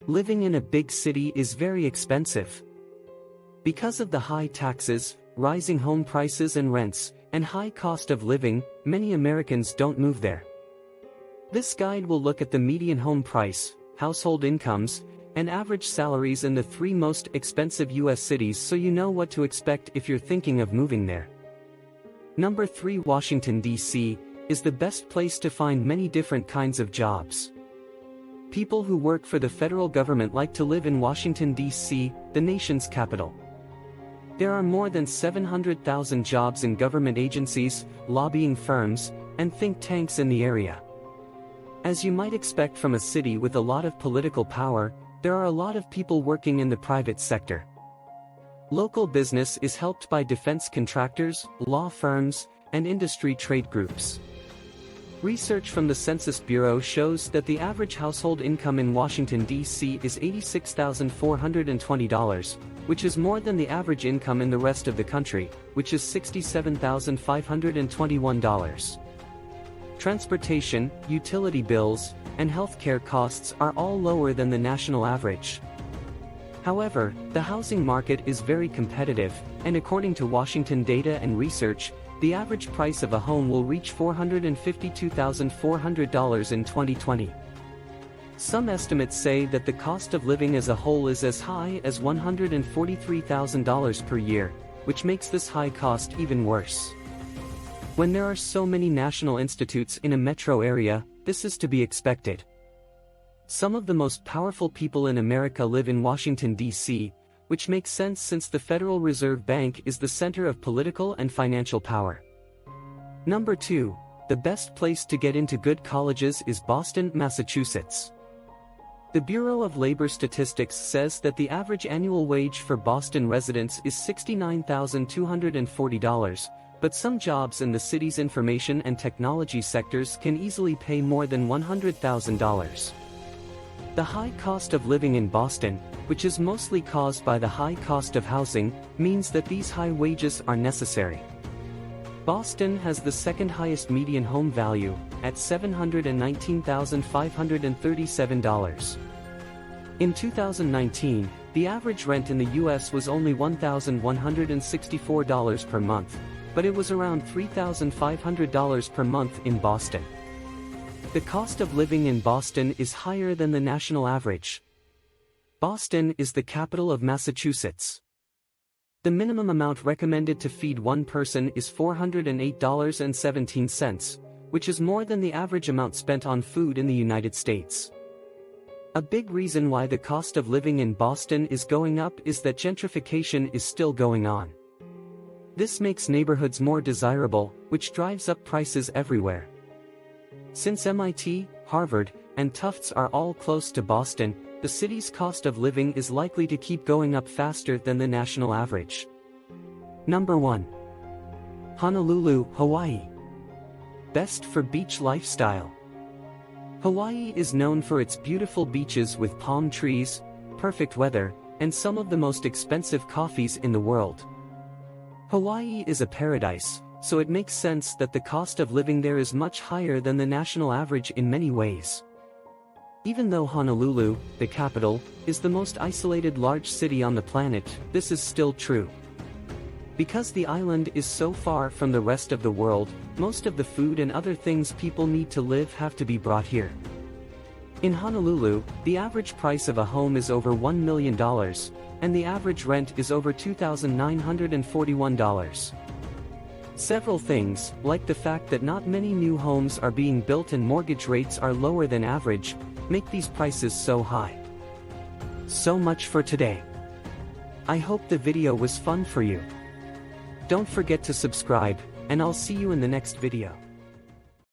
Living in a big city is very expensive. Because of the high taxes, rising home prices and rents, and high cost of living, many Americans don't move there. This guide will look at the median home price, household incomes, and average salaries in the 3 most expensive U.S. cities so you know what to expect if you're thinking of moving there. Number 3. Washington, D.C. is the best place to find many different kinds of jobs. People who work for the federal government like to live in Washington, D.C., the nation's capital. There are more than 700,000 jobs in government agencies, lobbying firms, and think tanks in the area. As you might expect from a city with a lot of political power, there are a lot of people working in the private sector. Local business is helped by defense contractors, law firms, and industry trade groups. Research from the Census Bureau shows that the average household income in Washington, D.C. is $86,420, which is more than the average income in the rest of the country, which is $67,521. Transportation, utility bills, and healthcare costs are all lower than the national average. However, the housing market is very competitive, and according to Washington Data and Research, the average price of a home will reach $452,400 in 2020. Some estimates say that the cost of living as a whole is as high as $143,000 per year, which makes this high cost even worse. When there are so many national institutes in a metro area, this is to be expected. Some of the most powerful people in America live in Washington, D.C., which makes sense since the Federal Reserve Bank is the center of political and financial power. Number 2. The best place to get into good colleges is Boston, Massachusetts. The Bureau of Labor Statistics says that the average annual wage for Boston residents is $69,240, but some jobs in the city's information and technology sectors can easily pay more than $100,000. The high cost of living in Boston, which is mostly caused by the high cost of housing, means that these high wages are necessary. Boston has the second highest median home value, at $719,537. In 2019, the average rent in the U.S. was only $1,164 per month, but it was around $3,500 per month in Boston. The cost of living in Boston is higher than the national average. Boston is the capital of Massachusetts. The minimum amount recommended to feed one person is $408.17, which is more than the average amount spent on food in the United States. A big reason why the cost of living in Boston is going up is that gentrification is still going on. This makes neighborhoods more desirable, which drives up prices everywhere. Since MIT, Harvard, and Tufts are all close to Boston, the city's cost of living is likely to keep going up faster than the national average. Number 1. Honolulu, Hawaii. Best for beach lifestyle. Hawaii is known for its beautiful beaches with palm trees, perfect weather, and some of the most expensive coffees in the world. Hawaii is a paradise, so it makes sense that the cost of living there is much higher than the national average in many ways. Even though Honolulu, the capital, is the most isolated large city on the planet, this is still true. Because the island is so far from the rest of the world, most of the food and other things people need to live have to be brought here. In Honolulu, the average price of a home is over $1 million, and the average rent is over $2,941. Several things, like the fact that not many new homes are being built and mortgage rates are lower than average, make these prices so high. So much for today. I hope the video was fun for you. Don't forget to subscribe, and I'll see you in the next video.